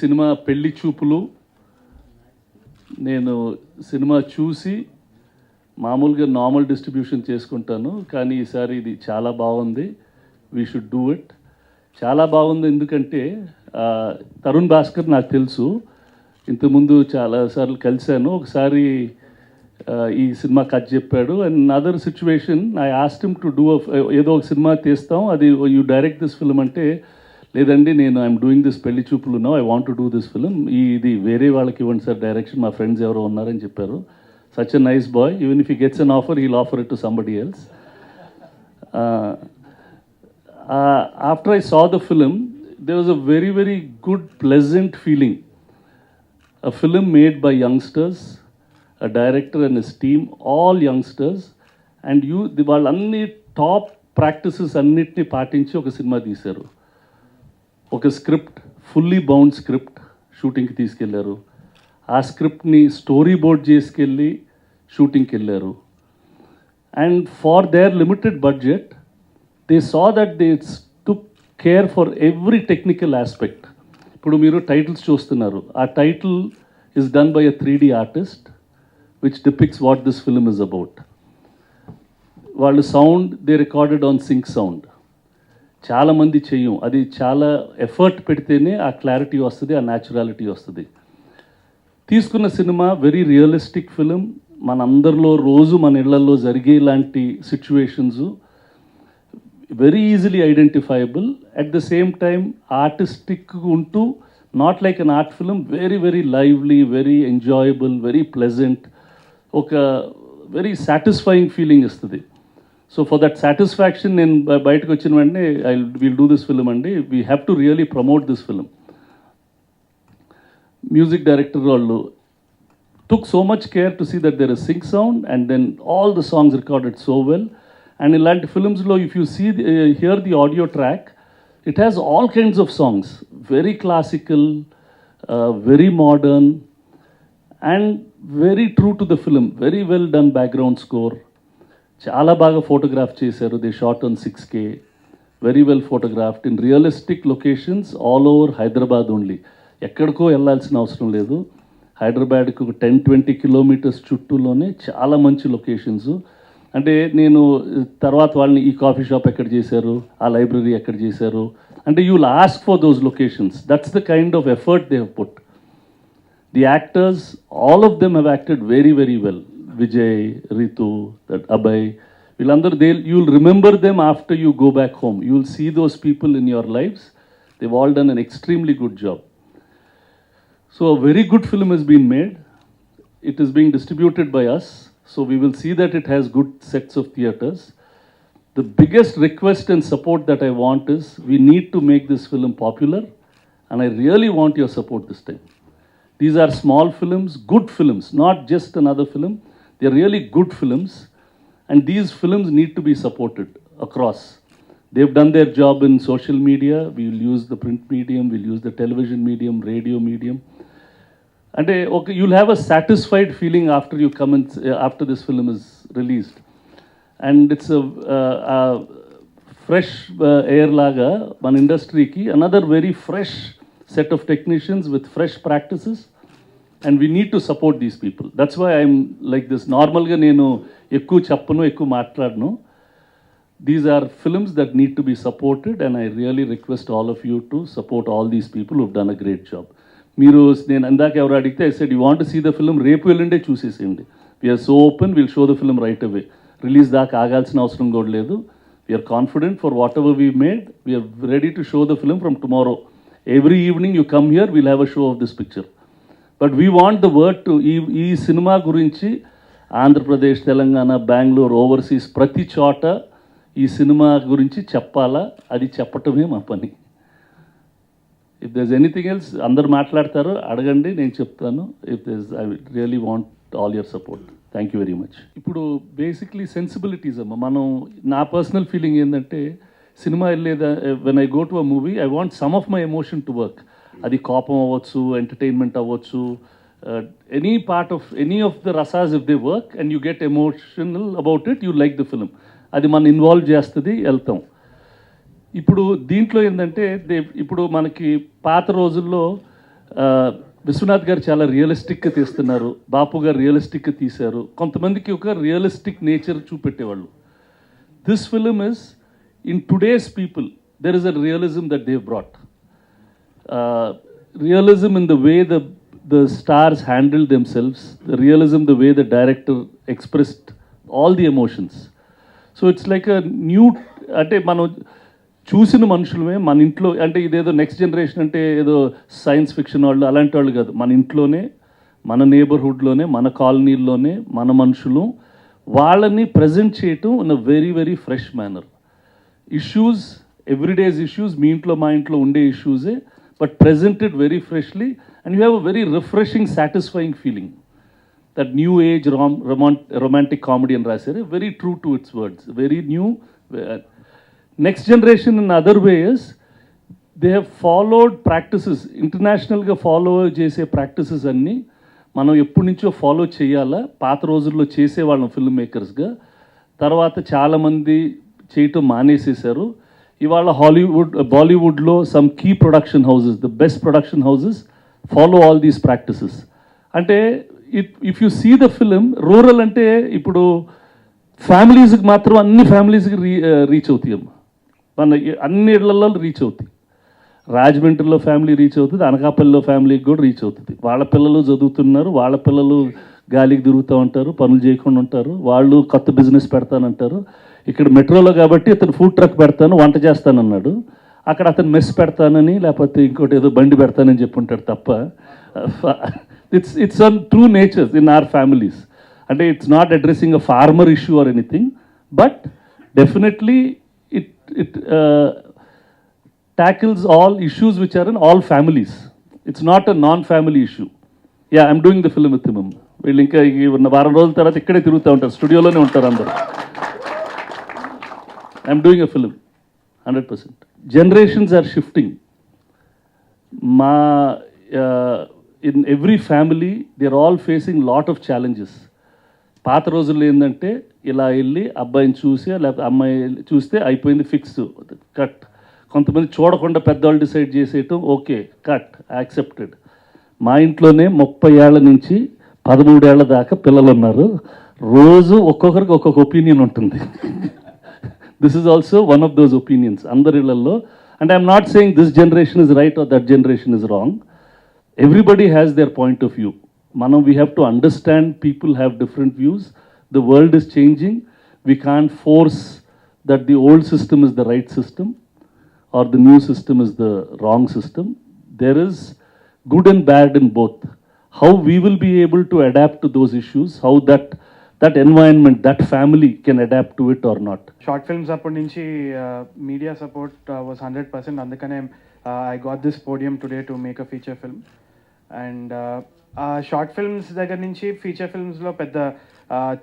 Cinema పెళ్లి చూపులు నేను సినిమా చూసి మామూలుగా నార్మల్ డిస్ట్రిబ్యూషన్ చేసుకుంటాను, కానీ ఈసారి ఇది చాలా బాగుంది. We should do it. చాలా బాగుంది ఎందుకంటే తరుణ్ భాస్కర్ నాకు తెలుసు, ఇంతకుముందు చాలాసార్లు కలిశాను. ఒకసారి ఈ సినిమా కథ చెప్పాడు. And other situation I asked him to do ఏదో ఒక సినిమా తీస్తాం, అది యూ డైరెక్ట్ దిస్ ఫిల్మ్ అంటే, లేదండి నేను I'm doing this Pelli Choopulu no, I want to do this film, ఇది వేరే వాళ్ళకి ఇవ్వండి సార్ డైరెక్షన్, మా ఫ్రెండ్స్ ఎవరో ఉన్నారని చెప్పారు. Such a nice boy. Even if he gets an offer he'll offer it to somebody else. After I saw the film, there was a very, very good, pleasant feeling. A film made by youngsters, a director and his team, all youngsters, and వాళ్ళన్ని top practices అన్నిటిని పాటించి ఒక cinema తీశారు. ఒక script, fully bound script షూటింగ్కి తీసుకెళ్లారు. ఆ స్క్రిప్ట్ని story board చేసుకెళ్ళి షూటింగ్కి వెళ్ళారు. And for their limited budget they saw that they took care for every technical aspect. ఇప్పుడు మీరు టైటిల్స్ చూస్తున్నారు, ఆ title is done by a 3D artist which depicts what this film is about. వాళ్ళు sound they recorded on sync sound. చాలామంది చెయ్యం, అది చాలా effort పెడితేనే ఆ క్లారిటీ వస్తుంది, ఆ న్యాచురాలిటీ వస్తుంది. తీసుకున్న సినిమా వెరీ రియలిస్టిక్ ఫిలిం. మనందరిలో రోజు మన ఇళ్లలో జరిగేలాంటి situations very easily identifiable. At the same time artistic ఉంటూ, not like an art film, very very lively, very enjoyable, very pleasant, ఒక వెరీ సాటిస్ఫైయింగ్ ఫీలింగ్ ఇస్తుంది. సో ఫర్ దట్ సాటిస్ఫాక్షన్ నేను బయటకు వచ్చిన వెంటనే విల్ డూ దిస్ ఫిలిం అండి. We have to really promote this film. Music director వాళ్ళు took so much care to see that there is sync sound and then all the songs recorded so well. And in ilanti films lo, if you see hear the audio track, it has all kinds of songs, very classical, very modern, and very true to the film. Very well done background score. Chala baga photograph chesaru. They shot on 6K, very well photographed in realistic locations all over Hyderabad only. ఎక్కడికో వెళ్ళాల్సిన అవసరం లేదు. హైదరాబాద్కు 10-20 kilometres చుట్టూలోనే చాలా మంచి locations. అంటే నేను తర్వాత వాళ్ళని ఈ కాఫీ షాప్ ఎక్కడ చేశారు, ఆ లైబ్రరీ ఎక్కడ చేశారు అంటే you will ask for those locations. That's the kind of effort they have put. The actors, all of them have acted very very well. Vijay, Ritu, Abhay, వీళ్ళందరూ you will remember them after you go back home. You will see those people in your lifes. They all done an extremely good job. So a very good film has been made. It is being distributed by us. So we will see that it has good sets of theatres. The biggest request and support that I want is we need to make this film popular, and I really want your support this time. These are small films, good films, not just another film. They are really good films, and these films need to be supported across. They've done their job in social media. We will use the print medium, we'll use the television medium, radio medium. And okay, you'll have a satisfied feeling after you come and after this film is released. And it's a fresh air laga man industry ki, another very fresh set of technicians with fresh practices, and we need to support these people. That's why I'm like this. Normal ga nenu ekku chappanu, ekku maatladnu. These are films that need to be supported, and I really request all of you to support all these people who've done a great job. మీరు నేను అందాక ఎవరు అడిగితే I said you want to see the film, రేపు వెళ్ళండే చూసేసేయండి. We're so open, will show the film right away. Release దాకా ఆగాల్సిన అవసరం కూడా లేదు. We're confident for whatever we made. We're ready to show the film from tomorrow. Every evening you come here, we'll have a show of this picture. But we want the word to ఈ సినిమా గురించి Andhra Pradesh, Telangana, Bengaluru, overseas ప్రతి చోట ఈ సినిమా గురించి చెప్పాలా, అది చెప్పటమే మా పని. If there is anything else అందరు మాట్లాడతారు, అడగండి, నేను చెప్తాను. If there is I really want all your support. Thank you very much. ఇప్పుడు బేసిక్లీ సెన్సిబిలిటీస్ అమ్మ. మనం నా పర్సనల్ ఫీలింగ్ ఏంటంటే, సినిమా వెళ్ళేదా when I go to a movie I want some of my emotion to work. అది కోపం అవ్వచ్చు, ఎంటర్టైన్మెంట్ అవ్వచ్చు, any part of any of the rasas if they work and you get emotional about it, you like the film. అది మన involve చేస్తుంది, వెళ్తాం. ఇప్పుడు దీంట్లో ఏంటంటే ఇప్పుడు మనకి పాత రోజుల్లో విశ్వనాథ్ గారు చాలా రియలిస్టిక్గా తీస్తున్నారు, బాపు గారు రియలిస్టిక్గా తీశారు. కొంతమందికి ఒక రియలిస్టిక్ నేచర్ చూపెట్టేవాళ్ళు. This film is in today's people there is a realism that they brought. Realism in the way the stars handled themselves, the realism the way the director expressed all the emotions. So it's like a new, అంటే మనం చూసిన మనుషులమే మన ఇంట్లో, అంటే ఇదేదో next generation అంటే ఏదో science fiction వాళ్ళు అలాంటి వాళ్ళు కాదు. మన ఇంట్లోనే, మన నేబర్హుడ్లోనే, మన కాలనీల్లోనే మన మనుషులు, వాళ్ళని ప్రజెంట్ చేయటం in a very very fresh manner. Issues, everyday's issues, మీ ఇంట్లో మా ఇంట్లో ఉండే ఇష్యూసే, but presented very freshly, and you have a very refreshing, satisfying feeling. That new age romantic comedy and rasere, very true to its words, very new. Next generation in other ways, they have followed practices, international ga follow chese practices anni మనం ఎప్పటి నుంచో follow చేయాలా. పాత రోజుల్లో చేసే వాళ్ళం film మేకర్స్గా, తర్వాత చాలామంది చేయటం మానేసేశారు. ఇవాళ హాలీవుడ్, బాలీవుడ్లో some key production houses, the best production houses follow all these practices. అంటే if you see the film, rural అంటే ఇప్పుడు ఫ్యామిలీస్కి మాత్రం అన్ని ఫ్యామిలీస్కి రీచ్ అవుతాయి అమ్మ, మన అన్ని ఇళ్లలో రీచ్ అవుతాయి. రాజమండ్రిలో ఫ్యామిలీ రీచ్ అవుతుంది, అనకాపల్లిలో ఫ్యామిలీకి కూడా రీచ్ అవుతుంది. వాళ్ళ పిల్లలు చదువుతున్నారు, వాళ్ళ పిల్లలు గాలికి తిరుగుతూ ఉంటారు, పనులు చేయకుండా ఉంటారు, వాళ్ళు కొత్త బిజినెస్ పెడతానంటారు. ఇక్కడ మెట్రోలో కాబట్టి అతను ఫుడ్ ట్రక్ పెడతాను, వంట చేస్తానన్నాడు. అక్కడ అతను మెస్ పెడతానని, లేకపోతే ఇంకోటి ఏదో బండి పెడతానని చెప్పుంటాడు తప్ప, it's on true natures in our families. అంటే it's not addressing a farmer issue or anything, but definitely it tackles all issues which are in all families. It's not a non-family issue. Yeah, I'm doing the film with him. వీళ్ళు ఇంకా వారం రోజుల తర్వాత ఇక్కడే తిరుగుతూ ఉంటారు, స్టూడియోలోనే ఉంటారు అందరు. I'm doing a film 100%. Generations are shifting. మా in every family they are all facing lot of challenges. పాత రోజుల్లో ఏంటంటే ఇలా వెళ్ళి అబ్బాయిని చూసి లేకపోతే అమ్మాయి చూస్తే అయిపోయింది, ఫిక్స్, కట్. కొంతమంది చూడకుండా పెద్దవాళ్ళు డిసైడ్ చేసేయటం, ఓకే కట్, యాక్సెప్టెడ్. మా ఇంట్లోనే 30 ఏళ్ల నుంచి 13 ఏళ్ల దాకా పిల్లలు ఉన్నారు. రోజు ఒక్కొక్కరికి ఒక్కొక్క ఒపీనియన్ ఉంటుంది. This is also one of those opinions అందరి ఇళ్లలో. And I'm not saying this generation is right or that generation is wrong. Everybody has their point of view. మనం we have to understand people have different views. The world is changing. We can't force that the old system is the right system or the new system is the wrong system. There is good and bad in both. How we will be able to adapt to those issues, how that environment, that family can adapt to it or not. Short films అప్పటి నుంచి media support was 100%. అందుకనే I got this podium today to make a feature film. And short films దగ్గర నుంచి feature ఫిల్మ్స్లో పెద్ద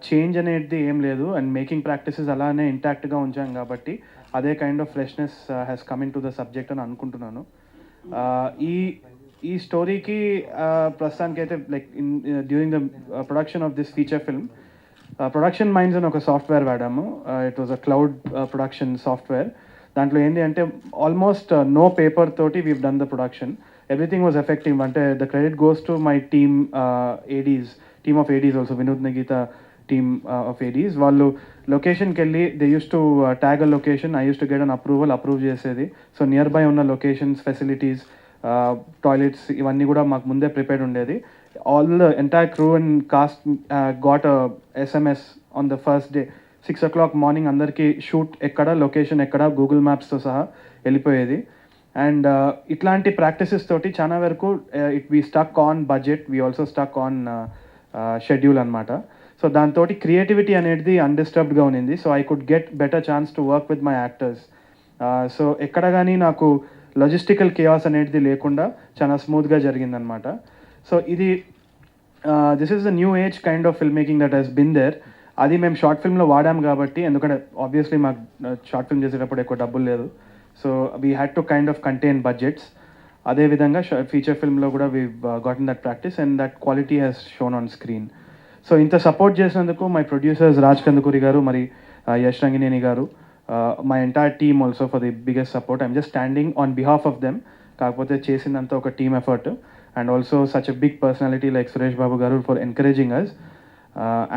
change అనేది ఏం లేదు. And making practices అలానే ఇంటాక్ట్గా ఉంచాం కాబట్టి అదే kind of freshness has come into the subject అని అనుకుంటున్నాను. ఈ స్టోరీకి ప్రస్తుతానికి అయితే like during the production of this feature film, production minds అని ఒక సాఫ్ట్వేర్ వాడాము. It was a cloud production software. దాంట్లో ఏంటి అంటే ఆల్మోస్ట్ నో పేపర్ తోటి we've done the production. Everything was effective. అంటే the credit goes to my team of ADs also, Vinod Nagita team of ADs. వాళ్ళు లొకేషన్కి వెళ్ళి they use to tag a location, I use to get an approve చేసేది. So near by ఉన్న locations, facilities, toilets ఇవన్నీ కూడా మాకు ముందే ప్రిపేర్డ్ ఉండేది. All the entire crew and cost got SMS on the first day 6 o'clock morning. అందరికీ shoot ఎక్కడ, location ఎక్కడ, గూగుల్ మ్యాప్స్తో సహా వెళ్ళిపోయేది. అండ్ ఇట్లాంటి ప్రాక్టీసెస్ తోటి చాలా వరకు we stuck on budget, we also stuck on schedule అనమాట. సో దాంతో క్రియేటివిటీ అనేది అన్డిస్టర్బ్డ్గా ఉన్నింది. So I could get better chance to work with my actors. So ఎక్కడ కానీ నాకు లాజిస్టికల్ కేయాస్ అనేది లేకుండా చాలా స్మూత్గా జరిగిందనమాట. సో ఇది this is the new age kind of film making that has been there. అది మేము షార్ట్ ఫిల్మ్లో వాడాము కాబట్టి, ఎందుకంటే ఆబ్వియస్లీ మాకు షార్ట్ ఫిల్మ్ చేసేటప్పుడు ఎక్కువ డబ్బులు లేదు. So we had to kind of contain budgets. అదేవిధంగా ఫీచర్ ఫిల్మ్లో కూడా we గాటన్ that practice and that quality has shown on screen. So ఇంత సపోర్ట్ చేసినందుకు మై ప్రొడ్యూసర్స్ రాజ్ కందుకూరి గారు, మరి యష్ రంగినేని గారు, my entire team also for the biggest support. I'm just standing on behalf of them. కాకపోతే చేసిందంతా ఒక team effort. and also such a big personality like Suresh Babu Garu for encouraging us,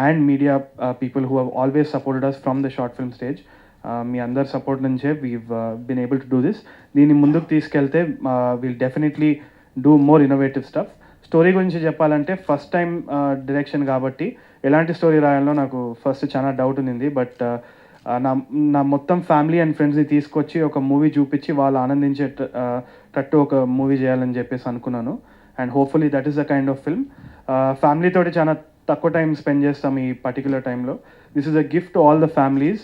and media people who have always supported us from the short film stage. మీ అందరి support నుంచే we've been able to do this. దీన్ని ముందుకు తీసుకెళ్తే we'll definitely do more innovative stuff. Story గురించి చెప్పాలంటే first time direction కాబట్టి ఎలాంటి story రాయాలో నాకు ఫస్ట్ చాలా డౌట్ ఉంది. బట్ నా మొత్తం ఫ్యామిలీ అండ్ ఫ్రెండ్స్ని తీసుకొచ్చి ఒక మూవీ చూపించి వాళ్ళు ఆనందించేటట్టు ఒక మూవీ చేయాలని చెప్పేసి అనుకున్నాను. And hopefully that is the kind of film. ఫ్యామిలీతోటి చాలా తక్కువ టైం స్పెండ్ చేస్తాం ఈ పర్టికులర్ టైంలో. This is a gift to all the families.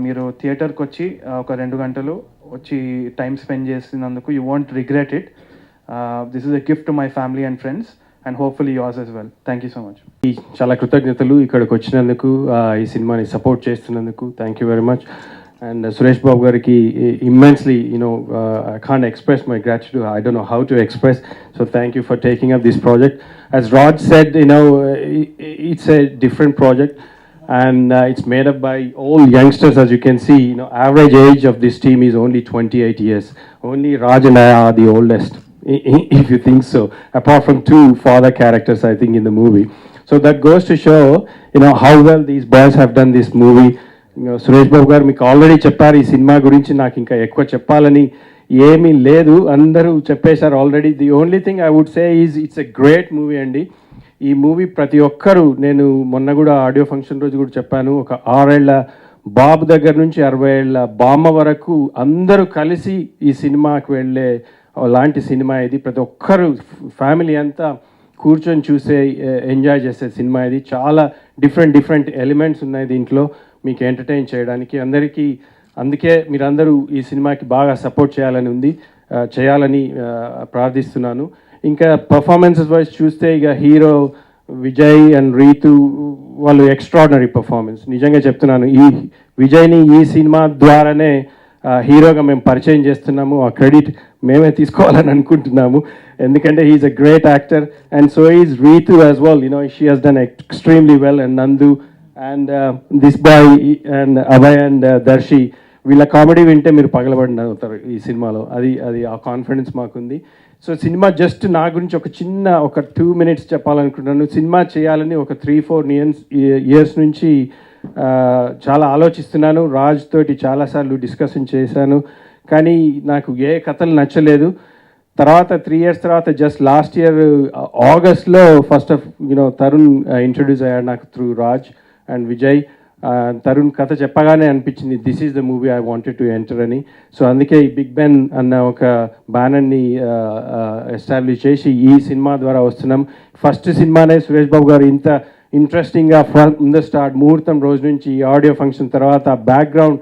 మీరు థియేటర్కి వచ్చి ఒక 2 గంటలు వచ్చి టైం స్పెండ్ చేసినందుకు you won't regret it. This is a gift to my family and friends and hopefully yours as well. Thank you so much. చాలా కృతజ్ఞతలు ఇక్కడికి వచ్చినందుకు, ఈ సినిమాని సపోర్ట్ చేస్తున్నందుకు. Thank you very much. And Suresh Babu గారికి immensely I can't express my gratitude. I don't know how to express. So thank you for taking up this project. As Raj said, it's a different project, and it's made up by all youngsters. As you can see, average age of this team is only 28 years. Only Raj and I are the oldest, if you think so, apart from 2 father characters, I think, in the movie. So that goes to show, how well these boys have done this movie. Suresh Babu garu మీకు already చెప్పారు ఈ సినిమా గురించి. నాకు ఇంకా ఎక్కువ చెప్పాలని ఏమీ లేదు, అందరూ చెప్పేశారు already. The only thing I would say is it's a great movie అండి. ఈ మూవీ ప్రతి ఒక్కరూ, నేను మొన్న కూడా ఆడియో ఫంక్షన్ రోజు కూడా చెప్పాను, ఒక 6 ఏళ్ల బాబు దగ్గర నుంచి 60 ఏళ్ల బామ్మ వరకు అందరూ కలిసి ఈ సినిమాకి వెళ్ళే లాంటి సినిమా ఇది. ప్రతి ఒక్కరు ఫ్యామిలీ అంతా కూర్చొని చూసే, ఎంజాయ్ చేసే సినిమా ఇది. చాలా డిఫరెంట్ ఎలిమెంట్స్ ఉన్నాయి దీంట్లో మీకు ఎంటర్టైన్ చేయడానికి. అందుకే మీరందరూ ఈ సినిమాకి బాగా సపోర్ట్ చేయాలని ప్రార్థిస్తున్నాను. ఇంకా పర్ఫార్మెన్సెస్ వైజ్ చూస్తే ఇక హీరో విజయ్ అండ్ రీతు వాళ్ళు ఎక్స్ట్రాడినరీ పర్ఫార్మెన్స్. నిజంగా చెప్తున్నాను, ఈ విజయ్ని ఈ సినిమా ద్వారానే హీరోగా మేము పరిచయం చేస్తున్నాము. ఆ క్రెడిట్ మేమే తీసుకోవాలని అనుకుంటున్నాము, ఎందుకంటే he is a great actor. And so is Ritu as well. She has done extremely well. And Nandu and this boy and Abhay and Darshi, వీళ్ళ కామెడీ వింటే మీరు పగలబడి అవుతారు ఈ సినిమాలో. అది ఆ కాన్ఫిడెన్స్ మాకుంది. సో సినిమా జస్ట్ నా గురించి ఒక 2 minutes చెప్పాలనుకుంటున్నాను. సినిమా చేయాలని ఒక 3-4 years నుంచి చాలా ఆలోచిస్తున్నాను. రాజ్ తోటి చాలాసార్లు డిస్కషన్ చేశాను, కానీ నాకు ఏ కథలు నచ్చలేదు. తర్వాత 3 years తర్వాత జస్ట్ లాస్ట్ ఇయర్ ఆగస్ట్లో తరుణ్ ఇంట్రడ్యూస్ అయ్యాడు నాకు త్రూ రాజ్ అండ్ విజయ్. తరుణ్ కథ చెప్పగానే అనిపించింది this is the movie I wanted to enter అని. సో అందుకే ఈ బిగ్ బెన్ అన్న ఒక బ్యానర్ని ఎస్టాబ్లిష్ చేసి ఈ సినిమా ద్వారా వస్తున్నాం. ఫస్ట్ సినిమానే సురేష్ బాబు గారు ఇంత ఇంట్రెస్టింగ్గా ఫ్రమ్ ద స్టార్ట్, ముహూర్తం రోజు నుంచి ఆడియో ఫంక్షన్ తర్వాత background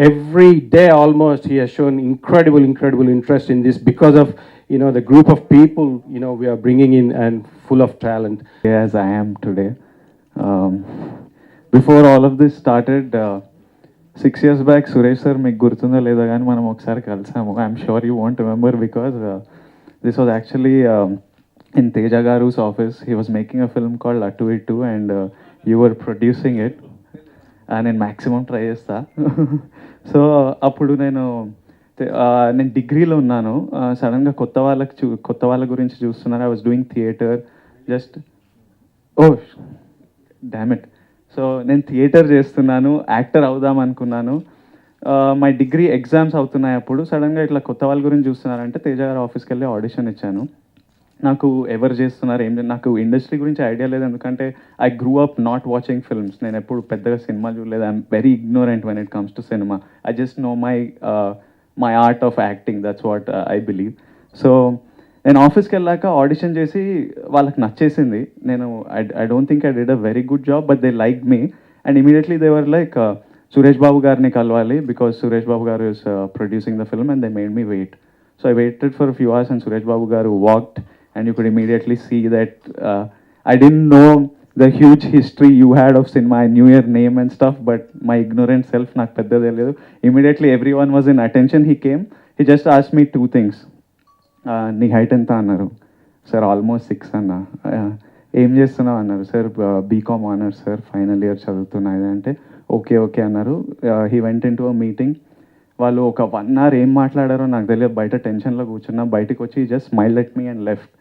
every day almost he has shown incredible interest in this because of the group of people we are bringing in and full of talent. As I am today. Before all of this started, 6 years back, Suresh sir, మీకు గుర్తుందో లేదో కానీ మనం ఒకసారి కలిసాము. I'm sure you won't remember because this was actually in Teja Garu's office. He was making a film called Attu Ittu and you were producing it. నేను maximum try చేస్తా. So అప్పుడు నేను డిగ్రీలో ఉన్నాను. సడన్గా కొత్త వాళ్ళ గురించి చూస్తున్నాను. I was doing theatre just damn it. So నేను థియేటర్ చేస్తున్నాను, యాక్టర్ అవుదాం అనుకున్నాను. మై డిగ్రీ ఎగ్జామ్స్ అవుతున్నాయి. అప్పుడు సడన్గా ఇట్లా కొత్త వాళ్ళ గురించి చూస్తున్నారంటే తేజ గారు ఆఫీస్కి వెళ్ళి ఆడిషన్ ఇచ్చాను. నాకు ఎవరు చేస్తున్నారు నాకు ఇండస్ట్రీ గురించి ఐడియా లేదు, ఎందుకంటే I grew up not watching films. నేను ఎప్పుడు పెద్దగా సినిమా చూడలేదు. I'm very ignorant when it comes to cinema. I just know my art of acting, that's what I believe. So నేను ఆఫీస్కి వెళ్ళాక ఆడిషన్ చేసి వాళ్ళకి నచ్చేసింది. నేను I don't think I did a very good job, but they like me and immediately they were like Suresh Babu గారిని కలవాలి because Suresh Babu garu is producing the film and they made me wait. So I waited for few hours and Suresh Babu garu walked. And you could immediately see that I didn't know the huge history you had of cinema. I knew your name and stuff, but my ignorant self నాకు పెద్ద తెలియదు. Immediately everyone was in attention. He came. He just asked me 2 things. నీ height ఎంత అన్నారు. Sir almost 6 అన్నా. ఏం చేస్తున్నావు అన్నారు. Sir BCom honours sir, final year చదువుతున్నా అంటే ఓకే అన్నారు. He went in to a meeting. వాళ్ళు ఒక 1 hour ఏం మాట్లాడారో నాకు తెలియదు. బయట టెన్షన్లో కూర్చున్నా. బయటకు వచ్చి just smile at me and left.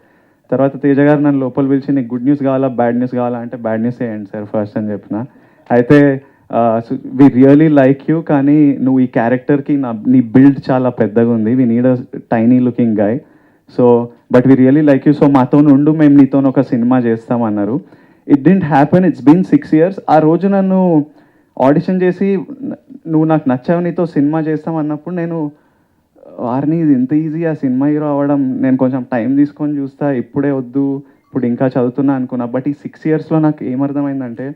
తర్వాత తేజ గారు నన్ను లోపల పిలిచి నీకు గుడ్ న్యూస్ కావాలా బ్యాడ్ న్యూస్ కావాలా అంటే బ్యాడ్ న్యూస్ వేయండి సార్ ఫస్ట్ అని చెప్పిన. అయితే వి రియలీ లైక్ యూ, కానీ నువ్వు ఈ క్యారెక్టర్కి నీ బిల్డ్ చాలా పెద్దగా ఉంది, we need a tiny looking guy, so but we really like you, so మాతో ఉండు, మేము నీతో ఒక సినిమా చేస్తామన్నారు. It didn't happen, it's been 6 years. ఆ రోజు నన్ను ఆడిషన్ చేసి నువ్వు నాకు నచ్చావు నీతో సినిమా చేస్తాం అన్నప్పుడు నేను వారిని ఇది ఇంత ఈజీ ఆ సినిమా హీరో అవ్వడం, నేను కొంచెం టైం తీసుకొని చూస్తా, ఇప్పుడే వద్దు ఇప్పుడు ఇంకా చదువుతున్నా అనుకున్నా. బట్ ఈ 6 yearsలో నాకు ఏమర్థమైందంటే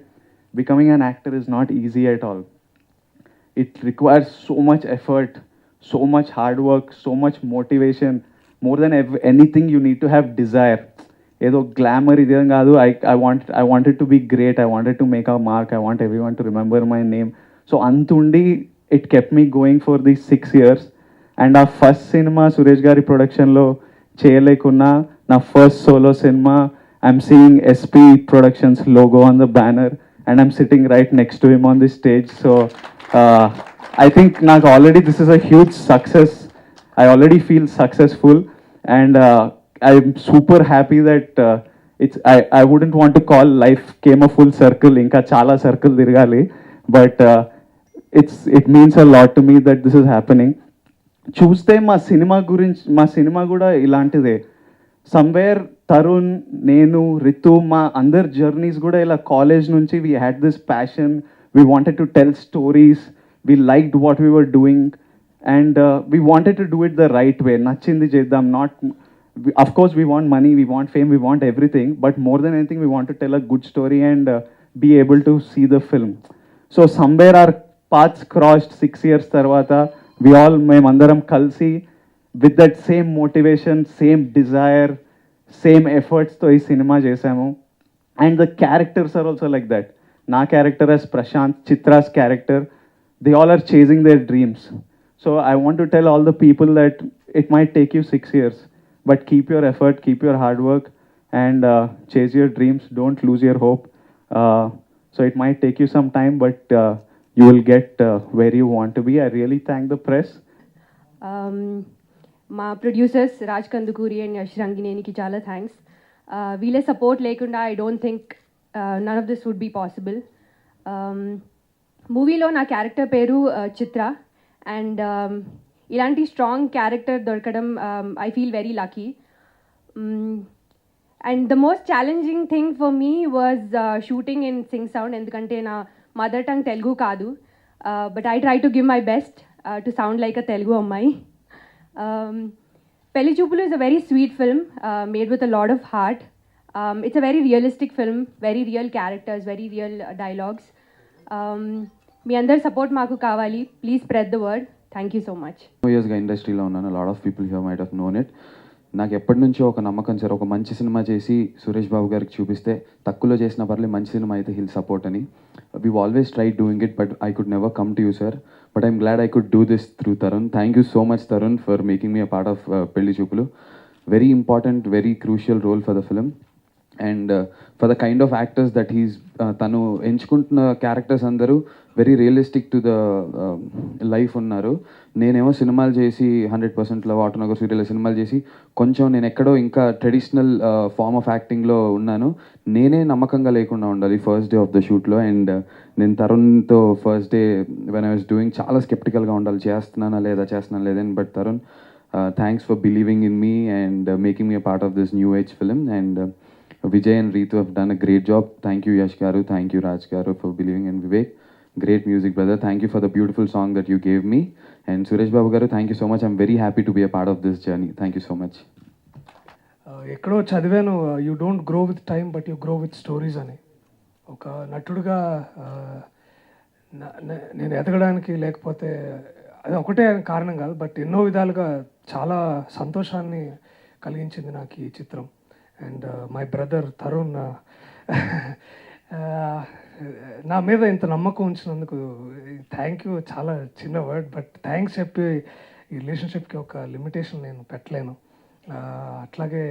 becoming an actor is not easy at all. It requires so much effort, so much hard work, so much motivation, more than anything you need to have desire. ఏదో గ్లామర్ ఇదేం కాదు, I wanted to be great, I wanted to make a mark, I want every one to remember my name. So అంతుండి it kept me going for these 6 years. And ఆ first cinema Suresh గారి ప్రొడక్షన్లో చేయలేకున్నా నా first solo సినిమా, I'm seeing SP productions logo on the banner and I'm sitting right next to him on the stage. So I think నాకు already this is a huge success, I already feel successful, and I'm super happy that I wouldn't want to call life came a full circle, inka chala circle dirgali, but it means a lot to me that this is happening. చూస్తే మా cinema కూడా ఇలాంటిదే. Somewhere Tarun, నేను, రితు, మా అందర్ journeys కూడా ఇలా college నుంచి we had this passion, we wanted to tell stories, we liked what we were doing, and we wanted to do it the right way. Nachindi cheddam, not of course we want money, we want fame, we want everything, but more than anything we want to tell a good story and be able to see the film. So somewhere our paths crossed 6 years tarvata, we all memandaram kalsi with that same motivation, same desire, same efforts to ee cinema chesamu. And the characters are also like that. Na character as Prashant, Chitra's character, they all are chasing their dreams. So I want to tell all the people that it might take you 6 years, but keep your effort, keep your hard work, and chase your dreams. Don't lose your hope. So it might take you some time, but you will get where you want to be. I really thank the press. మా producers Raj Kandukuri and Yash రంగినేనికి చాలా thanks. వీళ్ళ support లేకుండా I don't think none of this would be possible. మూవీలో నా character పేరు Chitra, and ఇలాంటి strong character దొరకడం I feel very lucky. And the most challenging thing for me was shooting in sync sound, ఎందుకంటే నా mother tongue Telugu కాదు, but I try to give my best to sound like a Telugu అమ్మాయి. Pelli Choopulu is a very sweet film made with a lot of heart. It's a very realistic film, very real characters, very real dialogues. మీ అందరి support మాకు కావాలి, please spread the word. Thank you so much. 2 yearsగా ఇండస్ట్రీలో ఉన్నాను, lot of people here might have known it. నాకు ఎప్పటి నుంచో ఒక నమ్మకం సార్, ఒక మంచి సినిమా చేసి సురేష్ బాబు గారికి చూపిస్తే తక్కువలో చేసిన పర్లేదు మంచి సినిమా అయితే హిల్ సపోర్ట్ అని. We always try doing it, but I could never come to you sir, but I'm glad I could do this through Tarun. Thank you so much Tarun for making me a part of Pelli Choopulu. Very important, very crucial role for the film. And for the kind of actors that he's తను ఎంచుకుంటున్న characters అందరూ very realistic to the life ఉన్నారు. నేనేమో సినిమాలు చేసి 100% love Autonagar serial సినిమాలు చేసి కొంచెం నేను ఎక్కడో ఇంకా ట్రెడిషనల్ ఫార్మ్ ఆఫ్ యాక్టింగ్లో ఉన్నాను. నేనే నమ్మకంగా లేకుండా ఉండాలి ఫస్ట్ డే ఆఫ్ ద షూట్లో. అండ్ నేను తరుణ్తో first day when I was doing చాలా స్కెప్టికల్గా ఉండాలి, చేస్తున్నానా లేదా అని. But Tarun, thanks for believing in me and making me a part of this new age film. And Vijay and Ritu have done a great job. Thank you Yash garu, thank you Raj garu for believing in Vivek. Great music brother. Thank you for the beautiful song that you gave me. And Suresh Babu garu, thank you so much. I'm very happy to be a part of this journey. Thank you so much. ఎక్కడో చదివాను, you don't grow with time but you grow with stories అని. ఒక నటుడుగా నేను ఎదగడానికి లేకపోతే అది ఒకటే కారణం కాదు, బట్ ఎన్నో విధాలుగా చాలా సంతోషాన్ని కలిగించింది నాకు ఈ చిత్రం. అండ్ మై బ్రదర్ తరుణ్ నా మీద ఇంత నమ్మకం ఉంచినందుకు థ్యాంక్ యూ. చాలా చిన్న వర్డ్, బట్ థ్యాంక్స్ చెప్పి ఈ రిలేషన్షిప్కి ఒక లిమిటేషన్ నేను పెట్టలేను. అట్లాగే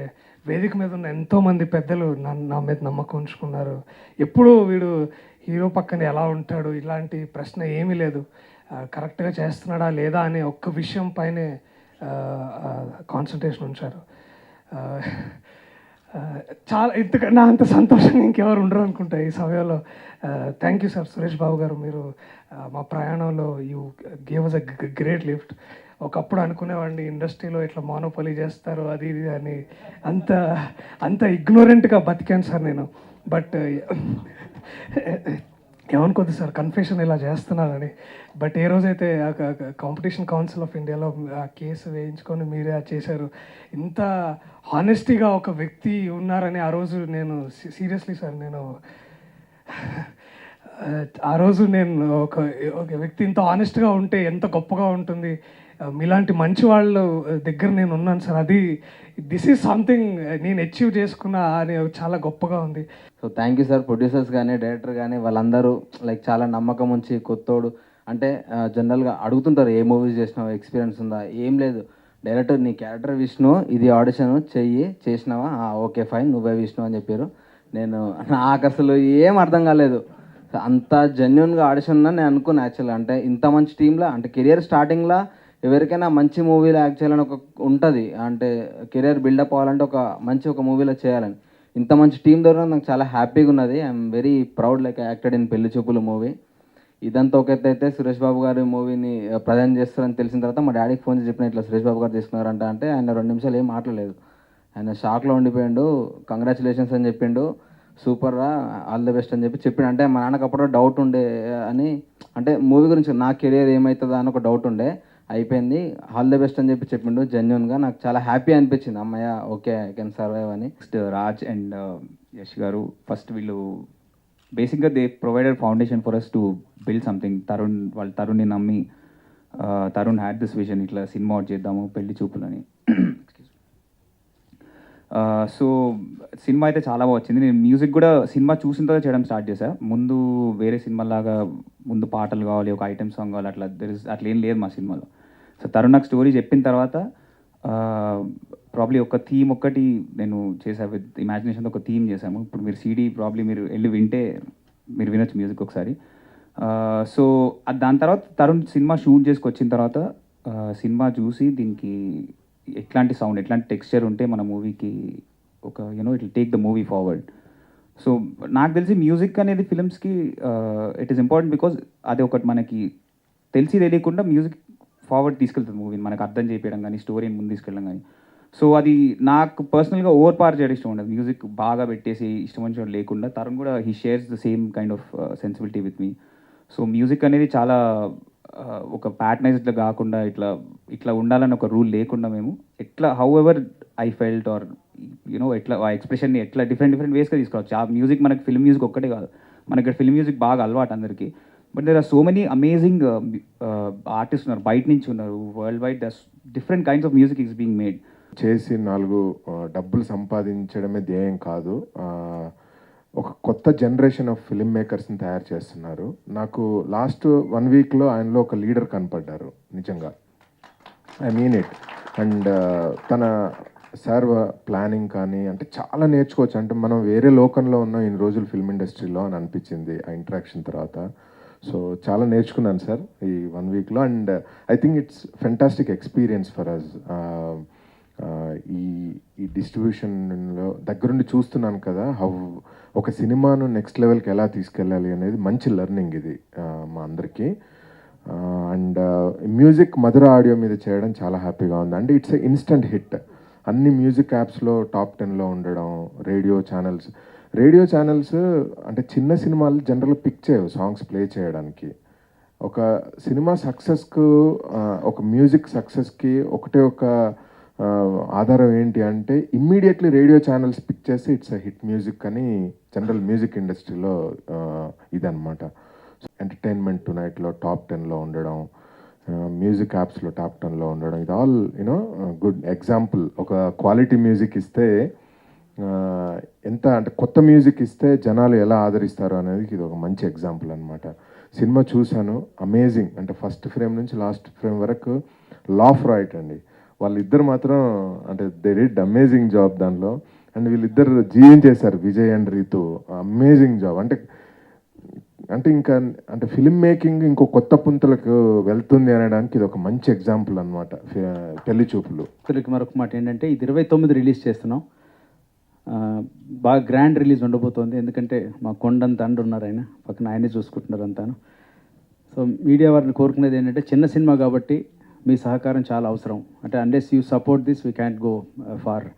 వేదిక మీద ఉన్న ఎంతోమంది పెద్దలు నా మీద నమ్మకం ఉంచుకున్నారు. ఎప్పుడు వీడు హీరో పక్కన ఎలా ఉంటాడు ఇలాంటి ప్రశ్న ఏమీ లేదు, కరెక్ట్గా చేస్తున్నాడా లేదా అనే ఒక్క విషయం పైనే కాన్సన్ట్రేషన్ ఉంచారు. చాలా ఇంతకన్నా అంత సంతోషంగా ఇంకెవరు ఉండరు అనుకుంటా ఈ సమయంలో. Thank you sir Suresh Babu garu, మీరు మా ప్రయాణంలో you gave us a great lift. ఒకప్పుడు అనుకునేవాడిని ఇండస్ట్రీలో ఇట్లా మోనోపొలీ చేస్తారు అది ఇది అని, అంత అంత ఇగ్నోరెంట్గా బతికాను సార్ నేను. బట్ ఏమనుకోద్దు సార్ కన్ఫెషన్ ఇలా చేస్తున్నానని. బట్ ఏ రోజైతే కాంపిటీషన్ కౌన్సిల్ ఆఫ్ ఇండియాలో ఆ కేసు వేయించుకొని మీరే అది చేశారు, ఇంత హానెస్టీగా ఒక వ్యక్తి ఉన్నారని ఆ రోజు నేను సీరియస్లీ సార్ నేను ఆ రోజు నేను ఒక ఒక వ్యక్తి ఇంత ఆనెస్ట్గా ఉంటే ఎంత గొప్పగా ఉంటుంది, మీలాంటి మంచి వాళ్ళు దగ్గర నేను ఉన్నాను సార్. అది దిస్ ఈజ్ సంథింగ్ నేను అచీవ్ చేసుకున్నా అని చాలా గొప్పగా ఉంది. So thank you sir. Producers కానీ డైరెక్టర్ కానీ వాళ్ళందరూ లైక్ చాలా నమ్మకం ఉంచి కొత్తోడు అంటే జనరల్గా అడుగుతుంటారు ఏ మూవీస్ చేసినావు, ఎక్స్పీరియన్స్ ఉందా, ఏం లేదు, డైరెక్టర్ నీ క్యారెక్టర్ విష్ణు, ఇది ఆడిషన్ చెయ్యి, చేసినావా, ఓకే ఫైన్, నువ్వే విష్ణు అని చెప్పారు. నాకు అసలు ఏం అర్థం కాలేదు, అంత జెన్యున్గా ఆడిషన్ నేను అనుకున్నాను యాక్చువల్గా. అంటే ఇంత మంచి టీంలో అంటే కెరియర్ స్టార్టింగ్లో ఎవరికైనా మంచి మూవీలో యాక్ట్ చేయాలని ఒక ఉంటుంది, అంటే కెరియర్ బిల్డప్ అవ్వాలంటే ఒక మూవీలో చేయాలని. ఇంత మంచి టీం దొరకడం నాకు చాలా హ్యాపీగా ఉన్నది. I'm very proud like acted in పెళ్లి చూపులు మూవీ. ఇదంతా ఒక ఎత్తు అయితే సురేష్ బాబు గారి మూవీని ప్రజెంట్ చేస్తారని తెలిసిన తర్వాత మా డాడీకి ఫోన్ చేసి చెప్పిన ఇట్లా సురేష్ బాబు గారు తీసుకున్నారంట. అంటే ఆయన 2 నిమిషాలు ఏం మాట్లాడలేదు, ఆయన షాక్లో ఉండిపోయాడు. కంగ్రాచులేషన్స్ అని చెప్పిండు, సూపర్ రా, ఆల్ ది బెస్ట్ అని చెప్పిండు. అంటే మా నాన్నకు అప్పుడు డౌట్ ఉండే అని, అంటే మూవీ గురించి నా కెరియర్ ఏమవుతుందా అని ఒక డౌట్ ఉండే, అయిపోయింది, ఆల్ ది బెస్ట్ అని చెప్పిండు. జెన్యున్గా నాకు చాలా హ్యాపీ అనిపించింది, అమ్మయ్య ఓకే ఐ కెన్ సర్వైవ్ అని. Next Raj and Yash garu, first వీళ్ళు బేసిక్గా they provided foundation for us to build something. తరుణ్ని నమ్మి, తరుణ్ హ్యాడ్ దిస్ విజన్, ఇట్లా సినిమా అవుట్ చేద్దాము పెళ్లి చూపులని. సో సినిమా అయితే చాలా బాగా వచ్చింది. నేను మ్యూజిక్ కూడా సినిమా చూసిన తర్వాత చేయడం స్టార్ట్ చేశాను. ముందు వేరే సినిమాలాగా ముందు పాటలు కావాలి, ఒక ఐటెం సాంగ్ కావాలి, అట్లా ఏం లేదు మా సినిమాలో. సో తరుణ్ నాకు స్టోరీ చెప్పిన తర్వాత ప్రాబ్లీ ఒక థీమ్ ఒక్కటి నేను చేశాను, విత్ ఇమాజినేషన్తో ఒక థీమ్ చేశాము. ఇప్పుడు మీరు సీడీ ప్రాబ్లీ మీరు వెళ్ళి వింటే మీరు వినొచ్చు మ్యూజిక్ ఒకసారి. సో దాని తర్వాత తరుణ్ సినిమా షూట్ చేసుకొచ్చిన తర్వాత సినిమా చూసి దీనికి ఎట్లాంటి సౌండ్, ఎట్లాంటి టెక్స్చర్ ఉంటే మన మూవీకి ఒక it will take the movie forward. So నాకు తెలిసి మ్యూజిక్ అనేది ఫిలిమ్స్కి ఇట్ ఈస్ ఇంపార్టెంట్, బికాజ్ అది ఒకటి మనకి తెలియకుండా మ్యూజిక్ ఫార్వర్డ్ తీసుకెళ్తుంది మూవీని, మనకు అర్థం చేయించడం కానీ స్టోరీని ముందు తీసుకెళ్ళడం కానీ. సో అది నాకు పర్సనల్గా ఓవర్ పవర్ చేయడం ఇష్టం ఉండదు, మ్యూజిక్ బాగా పెట్టేసి ఇష్టం వచ్చినట్టు లేకుండా. తరుణ్ కూడా he shares the same kind of sensibility with me. So music అనేది చాలా ఒక ప్యాటర్నైజ్డ్గా కాకుండా ఇట్లా ఉండాలని ఒక రూల్ లేకుండా మేము ఎట్లా however I felt or ఎట్లా ఆ ఎక్స్ప్రెషన్ని ఎట్లా డిఫరెంట్ వేస్గా తీసుకోవచ్చు. ఆ మ్యూజిక్ మనకి ఫిల్మ్ మ్యూజిక్ ఒక్కటే కాదు, మనకి ఇక్కడ ఫిల్మ్ మ్యూజిక్ బాగా అలవాటు అందరికీ. But there are so many amazing artist ఉన్నారు, బయట నుంచి ఉన్నారు, world wide there different kinds of music is being made. చేసి 4 డబ్బులు సంపాదించడమే ధ్యేయం కాదు, ఒక కొత్త జనరేషన్ ఆఫ్ ఫిల్మ్ మేకర్స్ని తయారు చేస్తున్నారు. నాకు లాస్ట్ 1 వీక్లో ఆయనలో ఒక లీడర్ కనపడ్డారు, నిజంగా ఐ మీన్ ఇట్. అండ్ తన సర్వ ప్లానింగ్ కానీ అంటే చాలా నేర్చుకోవచ్చు. అంటే మనం వేరే లోకంలో ఉన్నాం ఇన్ని రోజులు ఫిల్మ్ ఇండస్ట్రీలో అని అనిపించింది ఆ ఇంటరాక్షన్ తర్వాత. సో చాలా నేర్చుకున్నాను సార్ ఈ 1 వీక్లో. And I think it's fantastic experience for us. ఈ డిస్ట్రిబ్యూషన్లో దగ్గరుండి చూస్తున్నాను కదా, ఒక సినిమాను నెక్స్ట్ లెవెల్కి ఎలా తీసుకెళ్ళాలి అనేది మంచి లెర్నింగ్ ఇది మా అందరికీ. అండ్ మ్యూజిక్ మధుర ఆడియో మీద చేయడం చాలా హ్యాపీగా ఉంది. అంటే ఇట్స్ ఎ ఇన్స్టంట్ హిట్, అన్ని మ్యూజిక్ యాప్స్లో టాప్ 10లో ఉండడం. రేడియో ఛానల్స్ అంటే చిన్న సినిమాలు జనరల్గా పిక్ చేయవు సాంగ్స్ ప్లే చేయడానికి. ఒక సినిమా సక్సెస్కు, ఒక మ్యూజిక్ సక్సెస్కి ఒకటే ఒక ఆధారం ఏంటి అంటే ఇమ్మీడియట్లీ రేడియో ఛానల్స్ పిక్ చేస్తే ఇట్స్ అ హిట్ మ్యూజిక్ అని జనరల్ మ్యూజిక్ ఇండస్ట్రీలో ఇదన్నమాట. ఎంటర్టైన్మెంట్ టునైట్లో టాప్ 10లో ఉండడం, మ్యూజిక్ యాప్స్లో టాప్ 10లో ఉండడం, ఇది ఆల్ గుడ్ ఎగ్జాంపుల్. ఒక క్వాలిటీ మ్యూజిక్ ఇస్తే ఎంత అంటే కొత్త మ్యూజిక్ ఇస్తే జనాలు ఎలా ఆదరిస్తారు అనేది ఇది ఒక మంచి ఎగ్జాంపుల్ అనమాట. సినిమా చూశాను, అమేజింగ్. అంటే ఫస్ట్ ఫ్రేమ్ నుంచి లాస్ట్ ఫ్రేమ్ వరకు లాఫ్ రైట్ అండి. వాళ్ళిద్దరు మాత్రం అంటే దే డిడ్ అమేజింగ్ జాబ్ దానిలో. అండ్ వీళ్ళిద్దరు జీవించేశారు, Vijay and Ritu, amazing job. అంటే ఇంకా అంటే ఫిల్మ్ మేకింగ్ ఇంకో కొత్త పుంతలకు వెళ్తుంది అనడానికి ఇది ఒక మంచి ఎగ్జాంపుల్ అనమాట పెళ్లి చూపులు. మరొక మాట ఏంటంటే ఇది 29 రిలీజ్ చేస్తున్నాం. బాగా గ్రాండ్ రిలీజ్ ఉండబోతోంది. ఎందుకంటే మా కొండంత అండ ఉన్నారు ఆయన, పక్కన ఆయనే చూసుకుంటున్నారు అంతాను. సో మీడియా వారిని కోరుకునేది ఏంటంటే, చిన్న సినిమా కాబట్టి మీ సహకారం చాలా అవసరం. అంటే unless you support this we can't go far.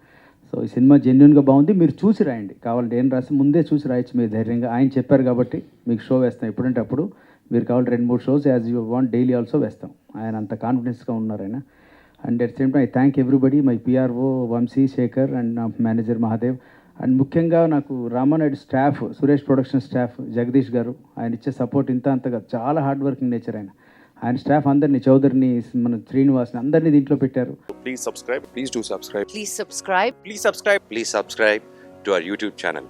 So ఈ సినిమా జెన్యున్గా బాగుంది, మీరు చూసి రాయండి. కావాలంటే ఏం రాసి ముందే చూసి రాయొచ్చు మీరు ధైర్యంగా. ఆయన చెప్పారు కాబట్టి మీకు షో వేస్తాం ఎప్పుడంటే అప్పుడు. మీరు కావాలి 2-3 shows as you want daily also వేస్తాం. ఆయన అంత కాన్ఫిడెన్స్గా ఉన్నారు ఆయన. And at same time I thank everybody, my PRO Vamsi, Shekar and నా మేనేజర్ మహాదేవ్. అండ్ ముఖ్యంగా నాకు Ramanaidu staff, Suresh production staff, Jagadish garu, ఆయన ఇచ్చే సపోర్ట్ ఇంత అంతగా చాలా హార్డ్ వర్కింగ్ నేచర్ ఆయన. ఆయన స్టాఫ్ అందరినీ, చౌదరిని, మన శ్రీనివాస్ని అందరినీ దీంట్లో పెట్టారు. Please subscribe. Please do subscribe. Please subscribe. Please subscribe. Please subscribe to our YouTube channel.